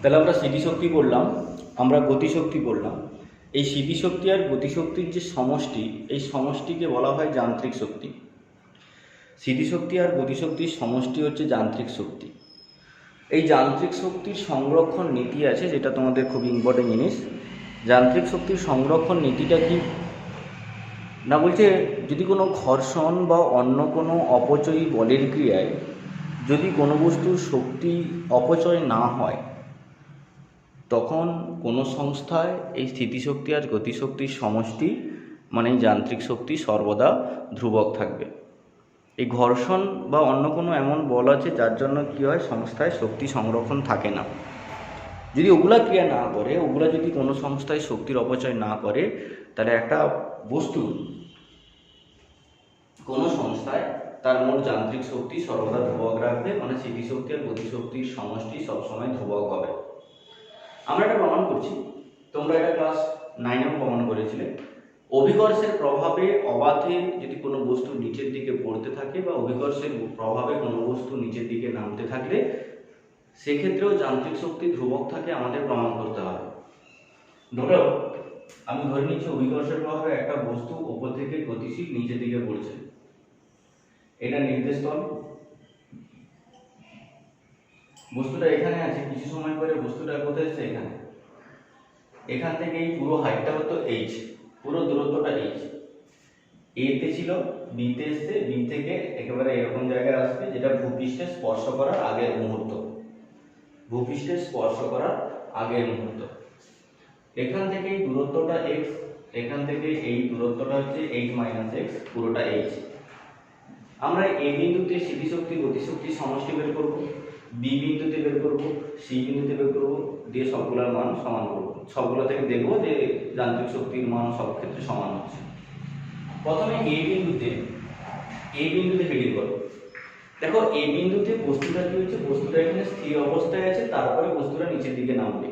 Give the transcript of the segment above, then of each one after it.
তাহলে আমরা স্থিতিশক্তি পড়লাম, আমরা গতিশক্তি পড়লাম। এই স্থিতিশক্তি আর গতিশক্তির যে সমষ্টি, এই সমষ্টিকে বলা হয় যান্ত্রিক শক্তি। স্থিতিশক্তি আর গতিশক্তির সমষ্টি হচ্ছে যান্ত্রিক শক্তি। এই যান্ত্রিক শক্তির সংরক্ষণ নীতি আছে, যেটা তোমাদের খুব ইম্পর্টেন্ট জিনিস। যান্ত্রিক শক্তির সংরক্ষণ নীতিটা কি না, বলছে যদি কোনো ঘর্ষণ বা অন্য কোনো অপচয়ী বলের ক্রিয়ায় যদি কোনো বস্তুর শক্তি অপচয় না হয়, তখন কোনো সংস্থায় এই স্থিতিশক্তি আর গতিশক্তির সমষ্টি মানে যান্ত্রিক শক্তি সর্বদা ধ্রুবক থাকবে। এই ঘর্ষণ বা অন্য কোনো এমন বল আছে যার জন্য কী হয়, সংস্থায় শক্তি সংরক্ষণ থাকে না। যদি ওগুলা ক্রিয়া না করে, ওগুলা যদি কোনো সংস্থায় শক্তির অপচয় না করে, তাহলে একটা বস্তু কোনো সংস্থায় তার মোট যান্ত্রিক শক্তি সর্বদা ধ্রুবক রাখবে, মানে স্থিতিশক্তি আর গতিশক্তির সমষ্টি সবসময় ধ্রুবক হবে। আমরা এটা প্রমাণ করছি, তোমরা এটা ক্লাস 9-এও প্রমাণ করেছিলে। অভিকর্ষের প্রভাবে অবাধে যদি কোনো বস্তু নিচের দিকে পড়তে থাকে বা অভিকর্ষের প্রভাবে কোনো বস্তু নিচের দিকে নামতে থাকলে সেক্ষেত্রেও যান্ত্রিক শক্তি ধ্রুবক থাকে, আমাদের প্রমাণ করতে হবে। ধরো আমি ধরে নিচ্ছি অভিকর্ষের প্রভাবে একটা বস্তু উপর থেকে গতিশীল নিচের দিকে পড়ছে, এটা নির্দেশ তল। বস্তুটা এখানে আছে, কিছু সময় পরে বস্তুটা কোথায় এসছে, এখানে। এখান থেকে এই পুরো হাইটটা হতো এইচ, পুরো দূরত্বটা এইচ। এ তে ছিল, বি তে এসছে, বি থেকে একেবারে এরকম জায়গায় আসবে, যেটা ভূপৃষ্ঠে স্পর্শ করার আগের মুহূর্ত। ভূপৃষ্ঠে স্পর্শ করার আগের মুহূর্ত। এখান থেকে এই দূরত্বটা এক্স, এখান থেকে এই দূরত্বটা হচ্ছে এইচ মাইনাস এক্স, পুরোটা এইচ। আমরা এ বিন্দুতে স্থিতিশক্তি গতিশক্তির সমষ্টি বের করব, বি বিন্দুতে বের করব, সি বিন্দুতে বের করব, দিয়ে সবগুলোর মান সমান করব। সবগুলো থেকে দেখব যে যান্ত্রিক শক্তির মান সব ক্ষেত্রে সমান হচ্ছে। প্রথমে এ বিন্দুতে হেডিং করব। দেখো এ বিন্দুতে বস্তুটা কি হচ্ছে, বস্তুটা এখানে স্থির অবস্থায় আছে, তারপরে বস্তুটা নিচের দিকে নামবে।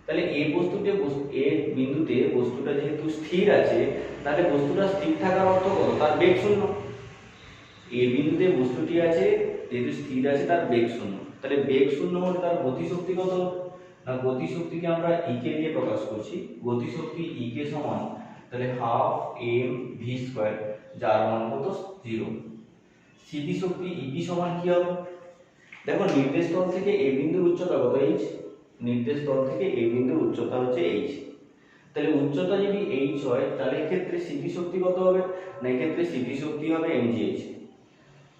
তাহলে এই এ বিন্দুতে বস্তুটা যেহেতু স্থির আছে, তাহলে বস্তুটা স্থির থাকার অর্থ কত, তার বেগ শূন্য। এ বিন্দুতে বস্তুটি আছে, যেহেতু স্থির আছে, তার বেগ শূন্য। তাহলে বেগ শূন্য হলে তার গতিশক্তি কত, না গতিশক্তিকে আমরা ইকে দিয়ে প্রকাশ করছি। গতিশক্তি ইকে সমান তাহলে হাফ এম ভি স্কয়ার, যার মান কত 0। স্থিতিশক্তি ইপি সমান কি হবে, দেখো নির্দেশ তল থেকে এ বিন্দুর উচ্চতা কত, এইচ। নির্দেশ তল থেকে এ বিন্দুর উচ্চতা হচ্ছে এইচ। তাহলে উচ্চতা যদি এইচ হয়, তাহলে এক্ষেত্রে স্থিতিশক্তি কত হবে, না এক্ষেত্রে স্থিতিশক্তি হবে এমজিএইচ।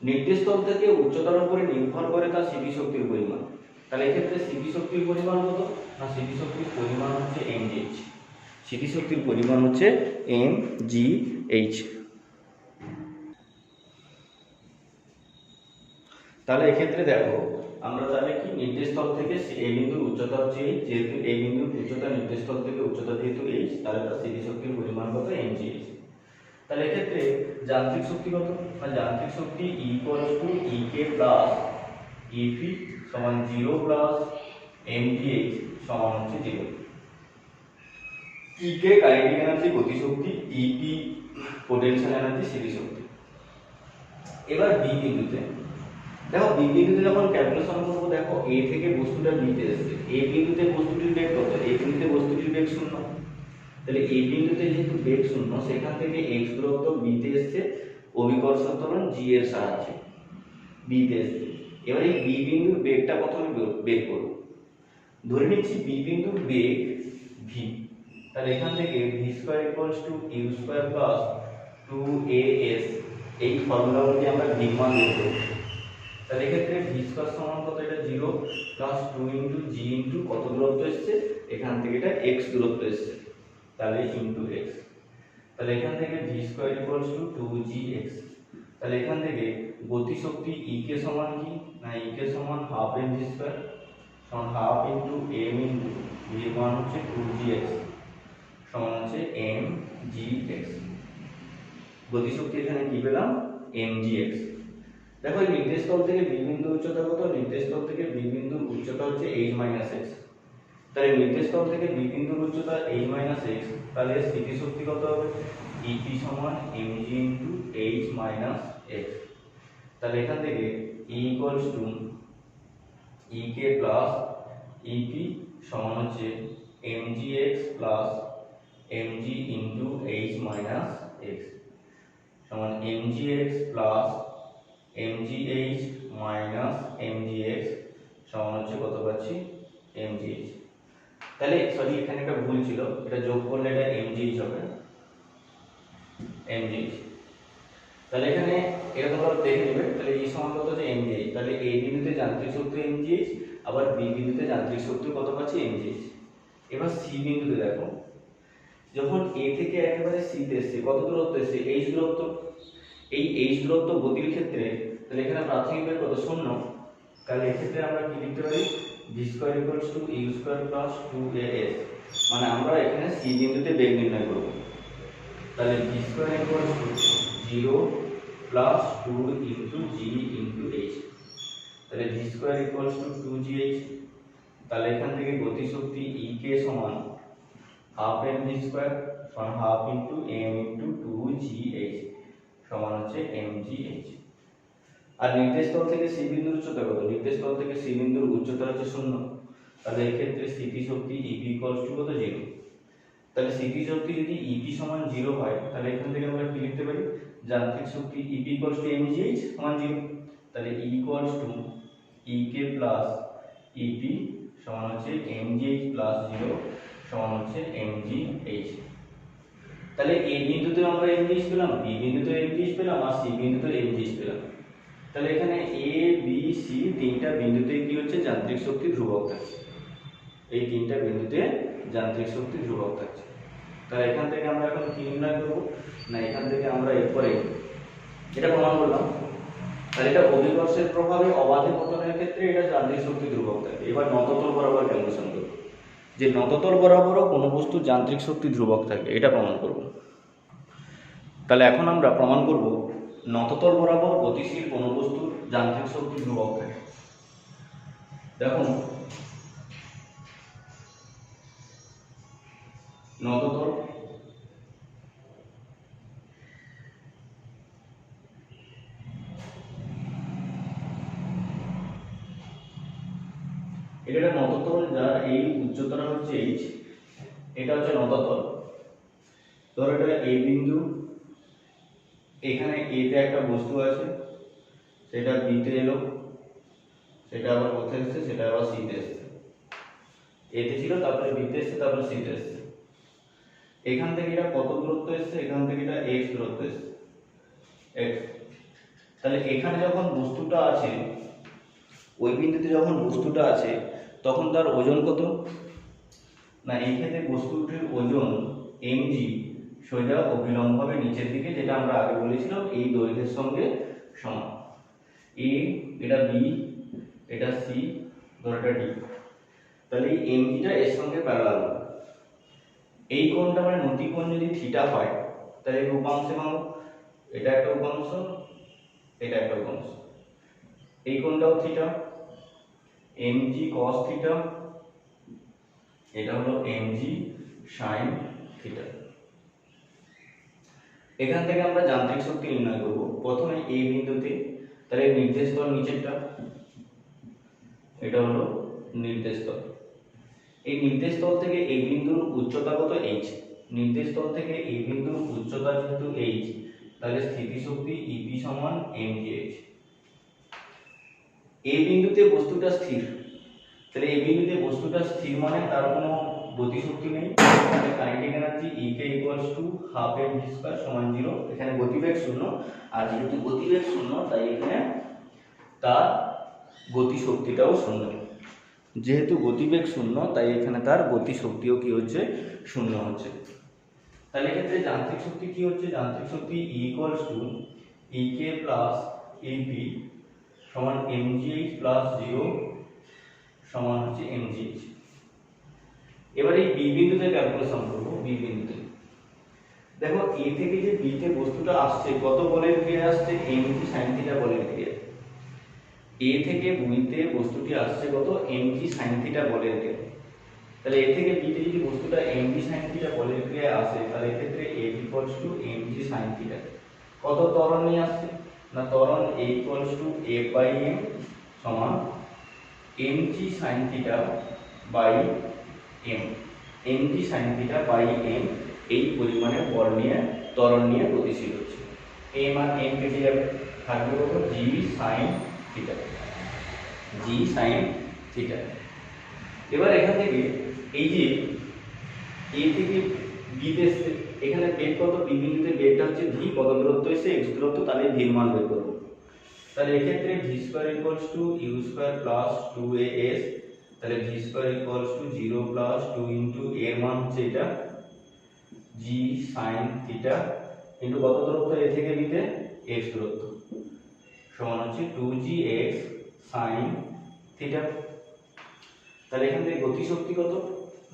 নির্দেশ তল থেকে উচ্চতার উপরে নির্ভর করে তার স্থিতিশক্তির পরিমাণ। তাহলে এক্ষেত্রে স্থিতিশক্তির পরিমাণ কত, না স্থিতিশক্তির পরিমাণ হচ্ছে এমজিএইচ। স্থিতিশক্তির পরিমাণ হচ্ছে এমজিএইচ। তাহলে এক্ষেত্রে দেখো আমরা তাহলে কি, নির্দেশ তল থেকে এই বিন্দুর উচ্চতা হচ্ছে এইচ, যেহেতু এই বিন্দুর উচ্চতা নির্দেশ তল থেকে উচ্চতা যেহেতু এইচ, তাহলে তার স্থিতিশক্তির পরিমাণ কত, এমজিএইচ। তাহলে এক্ষেত্রে যান্ত্রিক শক্তি কত, না যান্ত্রিক শক্তি equals to EK plus EP সমান 0 প্লাস এমজিএইচ সমান হচ্ছে 0। ইকে কাইনেটিক এনার্জি গতিশক্তি, ইপি পোটেনশিয়াল এনার্জি স্থিতিশক্তি। এবার বি বিন্দুতে দেখো, বি বিন্দুতে যখন ক্যালকুলেশন করবো, দেখো এ থেকে বস্তুটা বিতে এসেছে, এ বিন্দুতে বস্তুটির বেগ কত, এ বিন্দুতে বস্তুটির বেগ শূন্য। তাহলে এই বিন্দুতে যেহেতু বেগ শূন্য, সেখান থেকে এক্স দূরত্ব বিতে এসছে অভিকর্ষ ত্বরণ জি এর সাহায্যে বিতে এসছে। এবার এই বি বিন্দুর বেগটা প্রথমে বের করব। ধরে নিচ্ছি বি বিন্দুর বেগ ভি, তাহলে এখান থেকে v square equals to u square plus 2as, এই ফর্মুলা অনুযায়ী আমরা ভি মান বের করব। তাহলে এক্ষেত্রে ভি স্কয়ার সমান কত, এটা 0 প্লাস 2 ইনটু জি ইনটু কত দূরত্ব এসছে, এখান থেকে এটা x দূরত্ব এসছে, তাহলে ইনটু x। তাহলে এখান থেকে v square equals two 2gx। তাহলে এখান থেকে গতিশক্তি E কে সমান কি, না E কে সমান হাফ m v স্কয়ার, সমান half into m into v এর মান হচ্ছে 2gx সমান হচ্ছে mgx। গতিশক্তি এখানে কি পেলাম, mgx। দেখো এই নির্দেশ তল থেকে বি বিন্দুর উচ্চতা কত, নির্দেশ তল থেকে বি বিন্দুর উচ্চতা হচ্ছে h মাইনাস x। তাহলে নির্দেশ তল থেকে বি বিন্দুর উচ্চতা h মাইনাস x, তাহলে স্থিতিশক্তি কত হবে, EP সমান mg into h minus x। তাহলে এখান থেকে E equals to EK plus EP সমান হচ্ছে mgx plus mg into h minus x সমান mgx plus mgh minus mgx সমান হচ্ছে কত পাচ্ছি mgh। তাহলে সরি এখানে একটা ভুল ছিল, এটা যোগ করলে এটা mgh হবে mgh। তাহলে এখানে এটা তোমরা দেখে নেবে, তাহলে এই সমান কত হচ্ছে mgh, তাহলে এই বিন্দুতে যান্ত্রিক শক্তি mgh, আবার বি বিন্দুতে যান্ত্রিক শক্তি কত পাচ্ছি mgh। এবার সি বিন্দুতে দেখো, যখন এ থেকে একেবারে সি তে এসছে কত দূরত্ব এসছে h দূরত্ব, এই h দূরত্ব গতির ক্ষেত্রে তাহলে এখানে প্রাথমিক বেগ কত শূন্য, তাহলে এক্ষেত্রে আমরা কি লিখতে পারি v square equals two u square plus 2as, মানে আমরা এখানে সি বিন্দুতে বেগ নির্ণয় করব। তাহলে v square equals to 0 plus 2 into g into h, তাহলে v square equals two 2gh। তাহলে এখান থেকে গতি শক্তি E কে সমান হাফ mv স্কয়ার সমান half into m into 2gh সমান হচ্ছে mgh। আর নির্দেশ তল থেকে সি বিন্দুর উচ্চতা কত, নির্দেশ তল থেকে সি বিন্দুর উচ্চতা হচ্ছে 0, তাহলে এই ক্ষেত্রে স্থিতি শক্তি EP ইকুয়ালস টু কত 0। তাহলে স্থিতি শক্তি যদি EP সমান 0 হয়, তাহলে এখান থেকে আমরা কি লিখতে পারি যান্ত্রিক শক্তি EP ইকুয়ালস টু mgh সমান 0, তাহলে E equals to EK plus EP সমান হচ্ছে mgh প্লাস 0 সমান হচ্ছে mgh। তাহলে A বিন্দুতে আমরা mgh পেলাম, B বিন্দুতে mgh পেলাম, আর C বিন্দুতে mgh পেলাম। তাহলে এখানে A B C তিনটা বিন্দুতে কি হচ্ছে যান্ত্রিক শক্তি ধ্রুবক থাকছে, এই তিনটা বিন্দুতে যান্ত্রিক শক্তি ধ্রুবক থাকছে। তাহলে এখান থেকে আমরা এখন কি নির্ণয় করব না, এখান থেকে আমরা এরপরে যেটা প্রমাণ করলাম, তাহলে এটা অভিকর্ষের প্রভাবে অবাধে পতনের ক্ষেত্রে এটা যান্ত্রিক শক্তি ধ্রুবক থাকে। এবার নততল বরাবর ক্যালকুলেশন করব, যে নততল বরাবরও কোনো বস্তুর যান্ত্রিক শক্তি ধ্রুবক থাকে, এটা প্রমাণ করব। তাহলে এখন আমরা প্রমাণ করব নততল বরাবর গতিশীল কোনো বস্তুর যান্ত্রিক শক্তি ধ্রুবক থাকে। দেখুন নততল এটা একটা নততল, যার এই উচ্চতাটা হচ্ছে h, এটা হচ্ছে নততল। ধরো এটা a বিন্দু, এখানে a তে একটা বস্তু আছে, সেটা b তে এলো, সেটা আবার কোথায় এসেছে, সেটা আবার c তে এসেছে। a তে ছিল, তারপরে b তে এসেছে, তারপরে c তে এসেছে। এখান থেকে এটা কত দূরত্ব এসেছে, এখান থেকে এটা x দূরত্ব এসেছে x। তাহলে এখানে যখন বস্তুটা আছে, ওই বিন্দুতে যখন বস্তুটা আছে তখন তার ওজন কত না, এই ক্ষেত্রে বস্তুটির ওজন mg সোজা অভিলম্বভাবে নিচের দিকে, যেটা আমরা আগে বলেছিলাম এই দৈর্ঘ্যের সঙ্গে সমান। a এটা b এটা c ধর এটা d, তাহলে এই mgটা এর সঙ্গে প্যারালাল। এই কোণটা মানে নতি কোণ যদি থিটা হয়, তাহলে এই উপাংশে ভাঙো, এটা একটা উপাংশ, এটা একটা উপাংশ, এই কোণটাও থিটা, mg cos থিটা, এটা হলো mg sin থিটা। এখান থেকে আমরা যান্ত্রিক শক্তি নির্ণয় করব প্রথমে এই বিন্দুতে। তাহলে নির্দেশ তল নিচেরটা, এটা হলো নির্দেশ তল। এই নির্দেশ তল থেকে এই বিন্দুর উচ্চতা কত h, নির্দেশ তল থেকে এই বিন্দুর উচ্চতা যেহেতু h, তাহলে স্থিতি শক্তি EP সমান mgh। এই বিন্দুতে বস্তুটা স্থির, তাহলে এই বিন্দুতে বস্তুটা স্থির মানে তার কোনো গতি শক্তি নেই, মানে kinetic energy EK equals to half mv square সমান 0। এখানে গতিবেগ শূন্য, আর যেহেতু গতিবেগ শূন্য তাই এখানে তার গতি শক্তিটাও শূন্য। যেহেতু গতিবেগ শূন্য তাই এখানে তার গতি শক্তিও কি হচ্ছে শূন্য হচ্ছে। তাহলে এক্ষেত্রে যান্ত্রিক শক্তি কি হচ্ছে, যান্ত্রিক শক্তি E equals to EK plus EP সমান mgh প্লাস 0 সমান হচ্ছে mgh। এবার এই বি বিন্দুতে ক্যালকুলেশন করব। বি বিন্দুতে দেখো এ থেকে যে বি তে বস্তুটা আসছে কত বলের ক্রিয়া আসছে, mg sin থিটা বলের ক্রিয়া। এ থেকে বি তে বস্তুটি আসছে কত, mg sin থিটা বলের ক্রিয়া। তাহলে এ থেকে বি তে যদি বস্তুটা mg sin থিটা বলের ক্রিয়া আসে, তাহলে এই ক্ষেত্রে a equals to mg sin theta. কত ত্বরণ নিয়ে আসছে না, ত্বরণ a ইকুয়ালস টু f/m সমান mg sin theta by m, mg sine theta by m, এই পরিমাণে বল নিয়ে ত্বরণ নিয়ে গতিশীল হচ্ছে। এম আর এম কেটে যাবে, থাকবে কত জি সাইন থিটা, জি সাইন থিটা। এবার এখান থেকে এই যে এ থেকে বিতে এখানে বেগ কত, বি বিন্দুতে বেগটা হচ্ছে ভি, কত দূরত্ব এসে এক্স দূরত্ব, তাহলে ভির মান বের করব। তাহলে এক্ষেত্রে v square equals to u square plus 2as, তাহলে v square equals to 0 plus 2 into এর মান হচ্ছে এটা জি সাইন থিটা ইনটু কত দূরত্ব এ থেকে বিতে এক্স দূরত্ব, সমান হচ্ছে 2gx সাইন থিটা। তাহলে এখান থেকে গতিশক্তি কত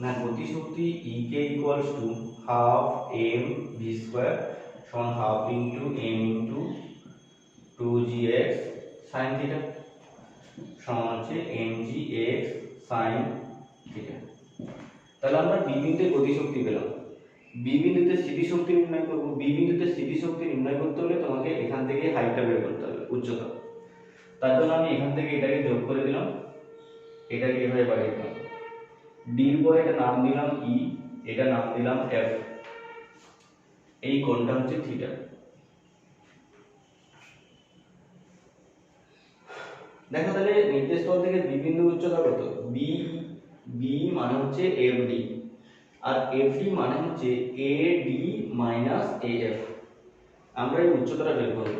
না, গতিশক্তি ek equals to half M V square সমান half into M into 2gx sin theta সমান হচ্ছে mgx sin থিটা। তাহলে আমরা বি বিন্দুতে গতিশক্তি পেলাম, বি বিন্দুতে স্থিতিশক্তি নির্ণয় করব। বি বিন্দুতে স্থিতিশক্তি নির্ণয় করতে হলে তোমাকে এখান থেকে হাইটটা বের করতে হবে, উচ্চতা। তার জন্য আমি এখান থেকে এটাকে যোগ করে দিলাম, এটাকে এভাবে বাড়িয়ে দিলাম, ডির পরে এটা নাম দিলাম ই, এটা নাম দিলাম এফ, এই কোণটা হচ্ছে থিটা। দেখো তাহলে নির্দেশ তল থেকে বি বিন্দুর উচ্চতা কত, বি বি মানে হচ্ছে এফ ডি, আর এফ ডি মানে হচ্ছে A D minus A F. আমরা এই উচ্চতাটা বের করব।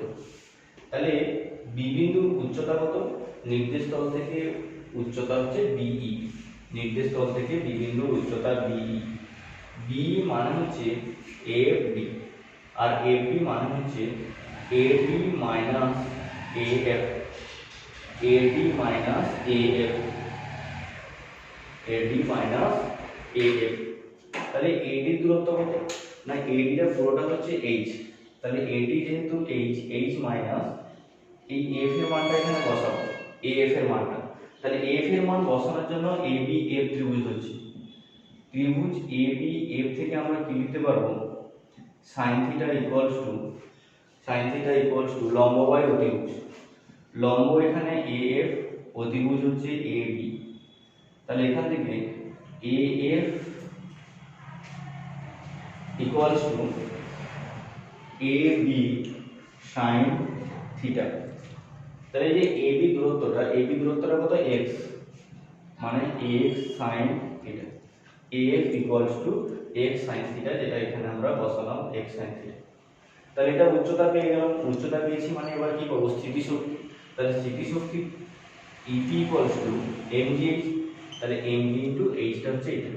তাহলে বি বিন্দুর উচ্চতা কত, নির্দেশ তল থেকে উচ্চতা হচ্ছে বিই, নির্দেশ তল থেকে বি বিন্দুর উচ্চতা বিই। বি মানে হচ্ছে এফ ডি, আর এফ ডি মানে হচ্ছে A D minus A F, AD minus AF, AD minus AF। তাহলে AD দূরত্ব কত না, AD টা পুরোটা হচ্ছে h, তাহলে AD যেহেতু h মাইনাস এই f এর মানটা এখানে বসাবো, AF এর মানটা। তাহলে AF এর মান বসানোর জন্য AB F ত্রিভুজ হচ্ছে, ত্রিভুজ AB F থেকে আমরা কি লিখতে পারবো, sin থিটা ইকুয়ালস টু লম্ব বাই অতিভুজ, লম্ব এখানে AF, অতিভুজ হচ্ছে AB। তাহলে এখান থেকে AF equals to AB sin theta. তাহলে এই যে AB দূরত্বটা কত x, মানে x sin theta, AF equals to x sin theta, যেটা এখানে আমরা বসালাম x sin থিটা। তাহলে এটা উচ্চতা পেয়ে গেলাম, উচ্চতা পেয়েছি মানে এবার কি পাবো, স্থিতিশক্তি। তাহলে স্থিতিশক্তি EP ইকুয়ালস টু mgh, তাহলে mg ইনটু h টা হচ্ছে এটা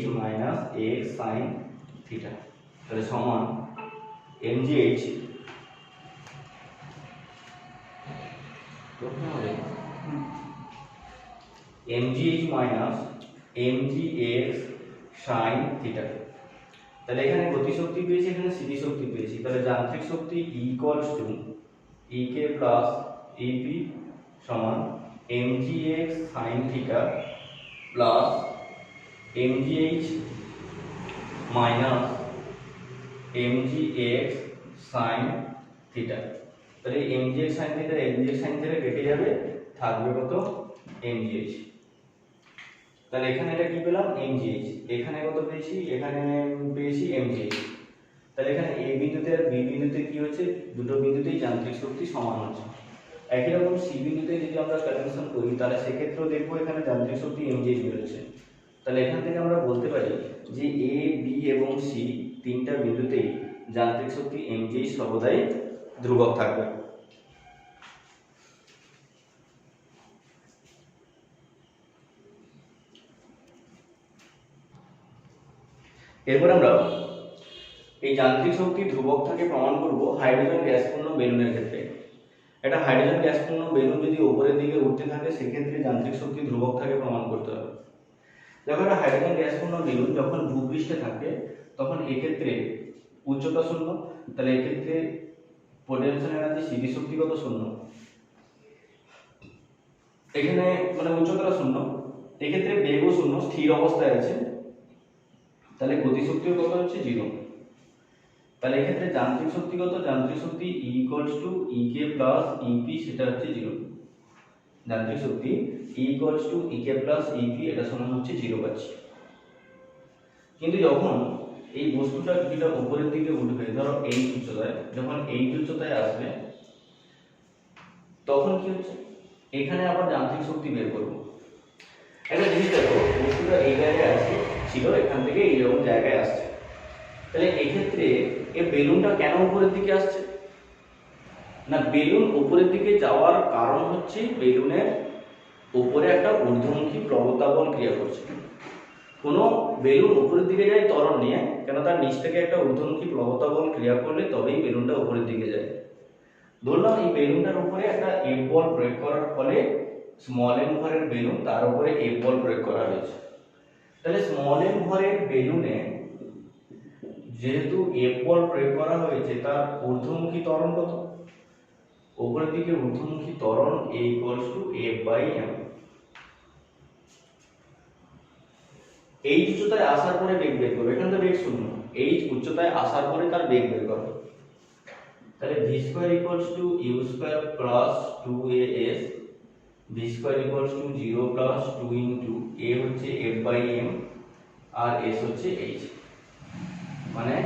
h minus x sin theta, তাহলে সমান mgh minus mgx sin theta. তাহলে এখানে গতিশক্তি পেয়েছি, এখানে স্থিতিশক্তি পেয়েছি, তাহলে যান্ত্রিক শক্তি E equals to ek plus ep সমান mgx sin theta plus mgh minus mgx sin theta. তাহলে mgx sin থিটা কেটে যাবে, থাকবে কত mgh। তাহলে এখানে এটা কি পেলাম mgh, এখানে কত পেয়েছি, এখানে পেয়েছি mgh। তাহলে এখানে a বিন্দুতে আর b বিন্দুতে কি হচ্ছে, দুটো বিন্দুতেই যান্ত্রিক শক্তি সমান হচ্ছে। একই রকম c বিন্দুতে যদি আমরা ক্যালকুলেশন করি তাহলে সেক্ষেত্রেও দেখবো এখানে যান্ত্রিক শক্তি mgh বেরোচ্ছে। তাহলে এখান থেকে আমরা বলতে পারি যে a b এবং c তিনটা বিন্দুতেই যান্ত্রিক শক্তি mgh সর্বদাই ধ্রুবক থাকবে। এরপর আমরা এই যান্ত্রিক শক্তি ধ্রুবক থাকে প্রমাণ করব হাইড্রোজেন গ্যাসপূর্ণ বেলুনের ক্ষেত্রে। একটা হাইড্রোজেন গ্যাসপূর্ণ বেলুন যদি উপরের দিকে উঠতে থাকে সেক্ষেত্রে যান্ত্রিক শক্তি ধ্রুবক থাকে প্রমাণ করতে হবে। দেখো একটা হাইড্রোজেন গ্যাসপূর্ণ বেলুন যখন ভূপৃষ্ঠে থাকে তখন এক্ষেত্রে উচ্চতা শূন্য, তাহলে এক্ষেত্রে পোটেনশিয়াল এনার্জি স্থিতিশক্তিগত শূন্য, এখানে মানে উচ্চতা শূন্য, এক্ষেত্রে বেগও শূন্য, স্থির অবস্থায় আছে, তাহলে গতিশক্তিও কত হচ্ছে 0। তাহলে এক্ষেত্রে যান্ত্রিক শক্তি কত, যান্ত্রিক শক্তি E equals to EK plus EP, সেটা হচ্ছে 0। যান্ত্রিক শক্তি equals to EK plus E P এটা সমান হচ্ছে 0 পাচ্ছি। কিন্তু যখন এই বস্তুটা কিছুটা উপরের দিকে উঠবে, ধরো এই উচ্চতায়, যখন এই উচ্চতায় আসবে তখন কি হচ্ছে, এখানে আবার যান্ত্রিক শক্তি বের করব। একটা জিনিস দেখো, বস্তুটা এই জায়গায় আছে ছিল, এখান থেকে এইরকম জায়গায় আসছে, তাহলে এক্ষেত্রে এই বেলুনটা কেন উপরের দিকে আসছে না, বেলুন উপরের দিকে যাওয়ার কারণ হচ্ছে বেলুনের উপরে একটা ঊর্ধ্বমুখী প্রবণতা বল ক্রিয়া করছে। কোনো বেলুন উপরের দিকে যায় ত্বরণ নিয়ে, কেন তার নিচ থেকে একটা ঊর্ধ্বমুখী প্রবণতা বল ক্রিয়া করলে তবেই বেলুনটা উপরের দিকে যায়। ধরলাম এই বেলুনটার উপরে একটা এফ বল প্রয়োগ করার ফলে স্মল এম ভরের বেলুন, তার উপরে এফ বল প্রয়োগ করা হয়েছে। তাহলে স্মল এম ভরের বেলুনে যেহেতু এফ বল প্রয়োগ করা হয়েছে, তার ঊর্ধ্বমুখী ত্বরণ কত, উপরের দিকে ঊর্ধ্বমুখী ত্বরণ A equals to F/m। এই উচ্চতায় আসার পরে বেগ বের করবে, এখানে তো বেগ শূন্য, এই উচ্চতায় আসার পরে তার বেগ বের করবে। তাহলে v square equals to u square plus 2as, v square equals to 0 plus 2 into a হচ্ছে F/m আর s হচ্ছে h, মানে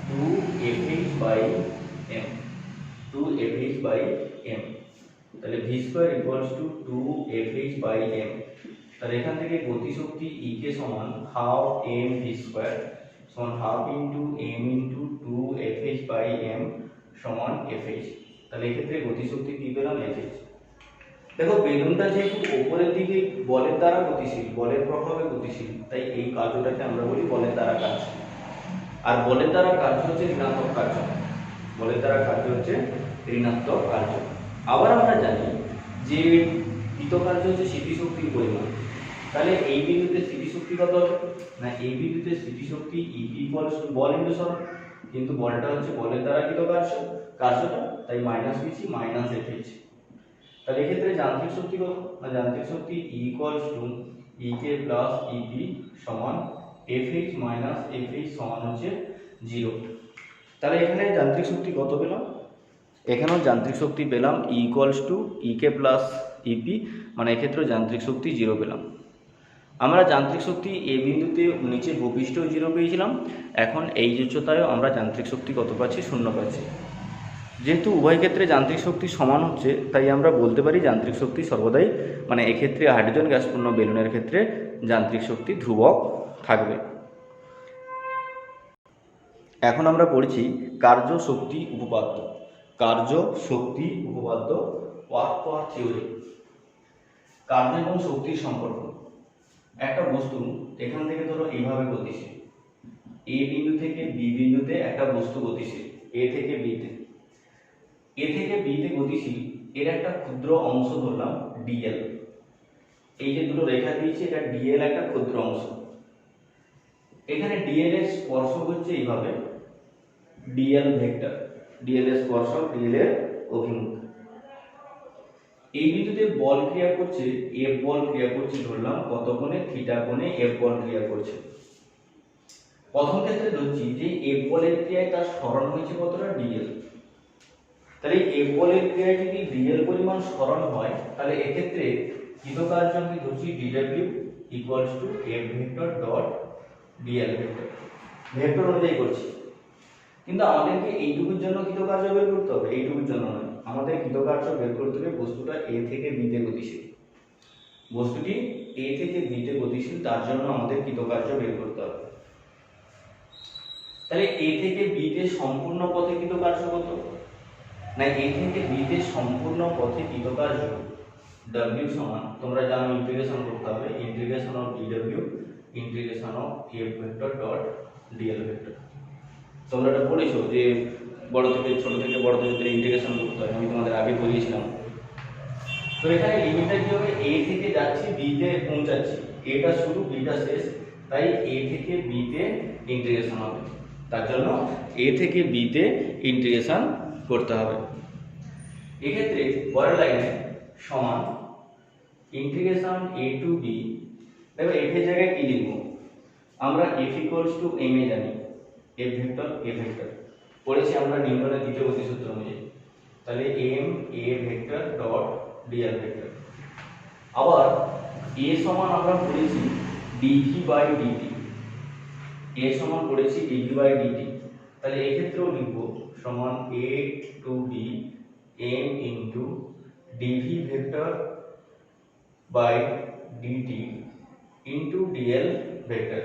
2fh/m, 2fh/m। তাহলে v square equals two 2fh/m। তাহলে এখান থেকে গতিশক্তি E কে সমান হাফ m v স্কয়ার সমান half into m into 2fh/m সমান fh। তাহলে এই ক্ষেত্রে গতিশক্তি কি পেলাম, fh। দেখো বেলুনটা যেহেতু উপরের দিকে বলের দ্বারা গতিশীল, বলের প্রভাবে গতিশীল, তাই এই কার্যটাকে আমরা বলি বলের দ্বারা কার্য। আর বলের দ্বারা কার্য হচ্ছে ঋণাত্মক কার্য, বলের দ্বারা কার্য হচ্ছে ঋণাত্মক কার্য। আবার আমরা জানি যে কৃতকার্য হচ্ছে স্থিতিশক্তির পরিমাণ। তাহলে এই বিন্দুতে স্থিতিশক্তি কত হবে না, এই বিন্দুতে স্থিতিশক্তি ইপি ইকুয়ালস টু বল ইনটু সরণ, কিন্তু বলটা হচ্ছে বলের দ্বারা কৃতকার্য, কার্যটা তাই মাইনাস বিসি মাইনাস এফএইচ। তাহলে এক্ষেত্রে যান্ত্রিক শক্তি কত না, যান্ত্রিক শক্তি E equals to EK plus EP সমান এফএইচ মাইনাস এফএইচ সমান হচ্ছে 0। তাহলে এখানে যান্ত্রিক শক্তি কত পেলাম, এখানেও যান্ত্রিক শক্তি পেলাম E equals to EK plus EP, মানে এক্ষেত্রে যান্ত্রিক শক্তি 0 পেলাম। আমরা যান্ত্রিক শক্তি এ বিন্দুতে নিচে ভূপৃষ্ঠেও 0 পেয়েছিলাম, এখন এই উচ্চতায়ও আমরা যান্ত্রিক শক্তি কত পাচ্ছি, 0 পাচ্ছি। যেহেতু উভয় ক্ষেত্রে যান্ত্রিক শক্তি সমান হচ্ছে, তাই আমরা বলতে পারি যান্ত্রিক শক্তি সর্বদাই, মানে এক্ষেত্রে হাইড্রোজেন গ্যাসপূর্ণ বেলুনের ক্ষেত্রে যান্ত্রিক শক্তি ধ্রুবক থাকবে। এখন আমরা পড়ছি কার্য শক্তি উপপাদ্য। কার্য শক্তি উপপাদ্য, ওয়ার্ক পাওয়ার থিওরি। কার্য এবং শক্তির সম্পর্ক। একটা বস্তু এখান থেকে ধরো এইভাবে গতিশীল, এ বিন্দু থেকে বি বিন্দুতে একটা বস্তু গতিশীল, এ থেকে বিতে, এ থেকে বিতে গতিশীল, এর একটা ক্ষুদ্র অংশ ধরলাম ডিএল। এই যে দুটো রেখা দিয়েছি, এটা ডিএল একটা ক্ষুদ্র অংশ। এখানে ডিএল এর স্পর্শক হচ্ছে এইভাবে ডিএল ভেক্টর, ডিএল এর স্পর্শক ডিএল এর অভিমুখ। এই বিন্দুতে বল ক্রিয়া করছে, এফ বল ক্রিয়া করছে ধরলাম কত কোণে, থিটা কোণে এফ বল ক্রিয়া করছে। প্রথম ক্ষেত্রে ধরছি যে এফ বলের ক্রিয়ায় তার সরণ হয়েছে কতটা, ডিএল। তাহলে এফ বলের ক্রিয়ায় যদি ডিএল পরিমাণ সরণ হয়, তাহলে এক্ষেত্রে কৃতকার্য আমি ধরছি DW equals to F vector dot dl vector, vector অনুযায়ী করছি। কিন্তু আমাদেরকে এইটুকুর জন্য কৃতকার্য বের করতে হবে, এইটুকুর জন্য নয়। আমাদের কৃতকার্য বের করতে হবে বস্তুটা এ থেকে বিতে গতিশীল, বস্তুটি এ থেকে বিতে গতিশীল, তার জন্য আমাদের কৃতকার্য বের করতে হবে। তাহলে এ থেকে বিতে সম্পূর্ণ পথে কৃতকার্য কত না, এ থেকে বিতে সম্পূর্ণ পথে কৃতকার্য W সমান, তোমরা জানো ইন্টিগ্রেশন করতে হবে, integration of DW integration of F vector dot dl vector. তোমরা এটা পড়েছো যে বড় থেকে ছোট থেকে বড় থেকে ইন্টিগ্রেশন করতে হয়, আমি তোমাদের আগে বলেছিলাম। তো এখানে লিমিটটা কি হবে, এ থেকে যাচ্ছি বিতে পৌঁছাচ্ছি, এটা শুরু বিটা শেষ, তাই এ থেকে বিতে ইন্টিগ্রেশন হবে, তার জন্য এ থেকে বিতে ইন্টিগ্রেশন করতে হবে। এক্ষেত্রে পরের লাইনে সমান ইন্টিগ্রেশন এ টু বি। দেখো এফ এর জায়গায় কি লিখবো, আমরা F equals to M A জানি, এফ ভেক্টর এ ভেক্টর পড়েছি আমরা নিউটনের দ্বিতীয় গতিসূত্র অনুযায়ী। তাহলে m a vector dot dl vector. আবার a সমান আমরা পড়েছি dv/dt, a সমান পড়েছি dv/dt, তাহলে এক্ষেত্রেও লিখব সমান a to b m into dv vector by dt into dl vector.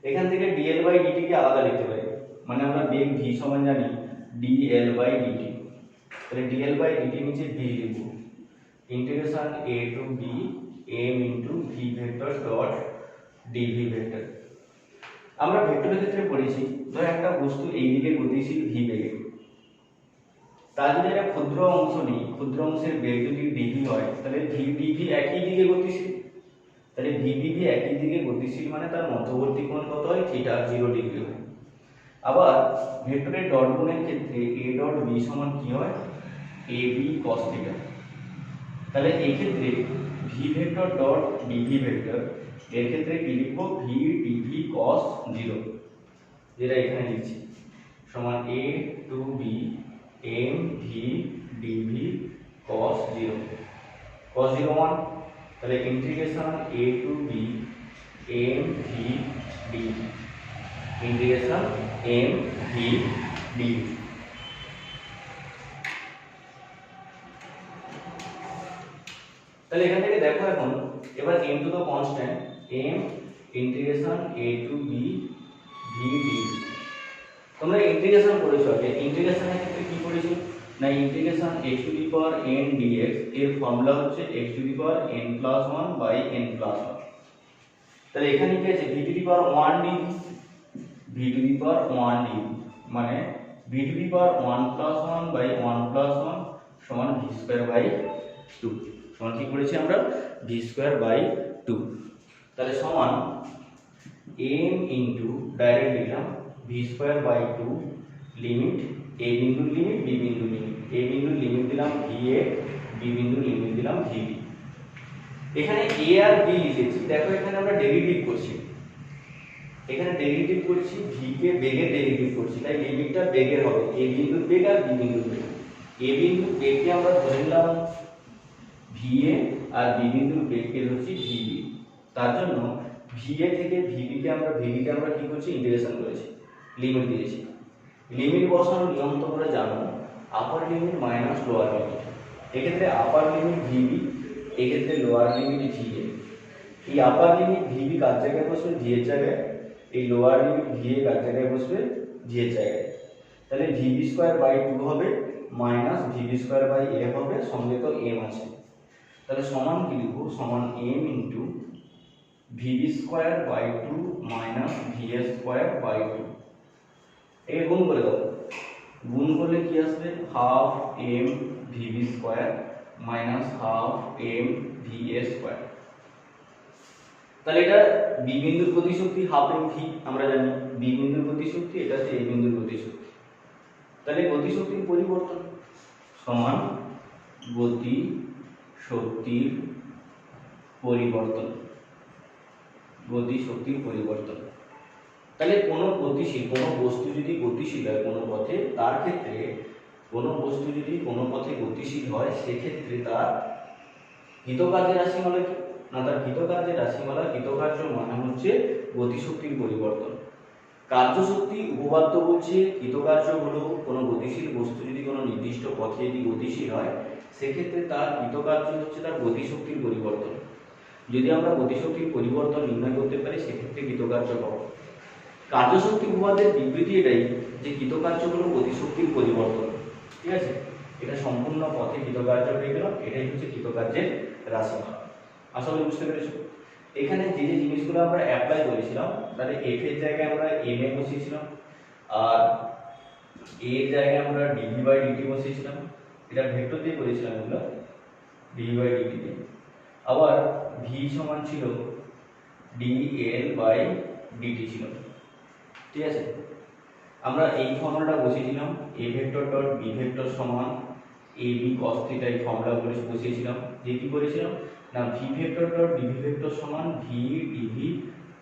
এখান থেকে dl/dt কে আলাদা লিখতে পারি, মানে আমরা বেগ v সমান জানি dl/dt, তাহলে dl/dt নিচে v লিখব integration a to b m into v vector dot dv vector. আমরা ভেক্টরের ক্ষেত্রে পড়েছি ধর একটা বস্তু এই দিকে গতিশীল v বেগে, তার যদি একটা ক্ষুদ্র অংশ নিই, ক্ষুদ্র অংশের বেগ যদি dv হয় তাহলে v dv একই দিকে গতিশীল, তাহলে v dv একই দিকে গতিশীল মানে তার মধ্যবর্তী কোণ কত হয়, থিটা 0 ডিগ্রি হয়। আবার ভেক্টরের ডট গুণের ক্ষেত্রে a ডট b সমান কি হয়, ab cos থিটা। তাহলে এই ক্ষেত্রে v vector dot dv vector এর ক্ষেত্রে কি লিখব, v dv cos 0, যেটা এখানে লিখছি সমান a to b m v dv cos 0, cos 0 মান, তাহলে integration a to b m v dv, integration m v dv। তাহলে এখান থেকে দেখো এখন এবার m to the constant m integration a to b v dv। তোমরা ইন্টিগ্রেশন করেছো, আগে ইন্টিগ্রেশনের ক্ষেত্রে কি করেছো না, integration x to the power n dx এর ফর্মুলা হচ্ছে x to the power n plus 1 by n plus 1। তাহলে এখানে কি আছে, v to the power 1 dv, v to the power 1 dv মানে v to the power 1 plus 1 by 1 plus 1 সমান v square by 2, সমান কি করেছি আমরা v স্কয়ার বাই 2। তাহলে সমান m ইনটু ডাইরেক্ট লিখলাম v square by 2 limit a বিন্দুর লিমিট b বিন্দুর লিমিট, a বিন্দুর লিমিট দিলাম va, b বিন্দুর লিমিট দিলাম vb। এখানে a আর b লিখেছি, দেখো এখানে আমরা ডেরিভেটিভ করছি, এখানে ডেরিভেটিভ করছি v কে বেগের ডেরিভেটিভ করছি, তাই লিমিটটা বেগের হবে, a বিন্দুর বেগ আর b বিন্দুর বেগ। a বিন্দুর বেগকে আমরা ধরে নিলাম va আর b বিন্দুর বেগকে ধরছি vb, তার জন্য va থেকে vb কে আমরা কি করছি, ইন্টিগ্রেশন করেছি, লিমিট দিয়েছি। লিমিট বসানোর নিয়ম তোমরা জানো, আপার লিমিট মাইনাস লোয়ার লিমিট, এক্ষেত্রে আপার লিমিট vb, এক্ষেত্রে লোয়ার লিমিট va। এই আপার লিমিট vb কার জায়গায় বসবে, v এর জায়গায়, এই লোয়ার লিমিট va কার জায়গায় বসবে, v এর জায়গায়। তাহলে vb স্কয়ার বাই 2 হবে minus vb square by a হবে, সঙ্গে তো m আছে, তাহলে সমান কি লিখব, সমান m into vb square by 2 minus va square by 2। এই গুণ করে দাও, গুণ করলে কি আসবে, half m vb square minus half m va square. তাহলে এটা b বিন্দুর গতিশক্তি হাফ m v, আমরা জানি b বিন্দুর গতিশক্তি, এটা হচ্ছে a বিন্দুর গতিশক্তি। তাহলে গতিশক্তির পরিবর্তন সমান গতি শক্তির পরিবর্তন, গতি শক্তির পরিবর্তন। তাহলে কোনো গতিশীল, কোনো বস্তু যদি গতিশীল হয় কোনো পথে, তার ক্ষেত্রে কোনো বস্তু যদি কোনো পথে গতিশীল হয় সেক্ষেত্রে তার কৃতকার্যের রাশিমালা কি না, তার কৃতকার্যের রাশিমালা, কৃতকার্য মানে হচ্ছে গতিশক্তির পরিবর্তন। কার্যশক্তি উপপাদ্য বলছে কৃতকার্য হলো কোনো গতিশীল বস্তু যদি কোনো নির্দিষ্ট পথে যদি গতিশীল হয় সেক্ষেত্রে তার কৃতকার্য হচ্ছে তার গতিশক্তির পরিবর্তন। যদি আমরা গতিশক্তির পরিবর্তন নির্ণয় করতে পারি সেক্ষেত্রে কৃতকার্য পাবো। কার্যশক্তি উপপাদ্যের বিবৃতি এটাই যে কৃতকার্য হলো গতিশক্তির পরিবর্তন, ঠিক আছে, এটা সম্পূর্ণ পথে কৃতকার্য হয়ে গেল, এটাই হচ্ছে কৃতকার্যের রাশিমালা। আশা করি বুঝতে পেরেছো। এখানে যে যে জিনিসগুলো আমরা অ্যাপ্লাই করেছিলাম, তাহলে এফ এর জায়গায় আমরা এম এ বসিয়েছিলাম, আর এ এর জায়গায় আমরা ডিভি বাই ডিটি বসিয়েছিলাম, এটা ভেক্টর দিয়ে করেছিলাম এগুলো ডিভি বাই ডিটি দিয়ে। আবার ভি সমান ছিল ডিএল বাই ডিটি ছিল, ঠিক আছে। আমরা এই ফর্মুলাটা বসিয়েছিলাম a vector dot b vector সমান এ বি কস থিটা, এই ফর্মুলা বসিয়েছিলাম, যে কি করেছিলাম না v vector dot dv vector সমান ভি ডিভি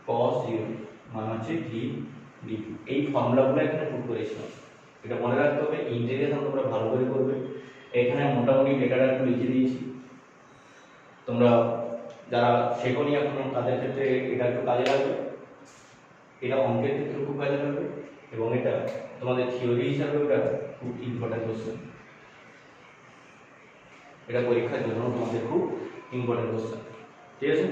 কস 0 মানে হচ্ছে ভি ডিভি। এই ফর্মুলাগুলো এখানে পুট করেছিলাম, এটা মনে রাখতে হবে। ইন্টিগ্রেশন তোমরা ভালো করে করবে, এখানে মোটামুটি ডেটাটা একটু লিখে দিয়েছি, তোমরা যারা শেখনি এখনো তাদের ক্ষেত্রে এটা একটু কাজে লাগবে, এটা অঙ্কের ক্ষেত্রে খুব কাজে লাগবে, এবং এটা তোমাদের থিওরি হিসাবে এটা খুব ইম্পর্টেন্ট কোশ্চেন। এটা পরীক্ষার জন্য তোমাদের খুব ইম্পর্টেন্ট কোশ্চেন, ঠিক আছে।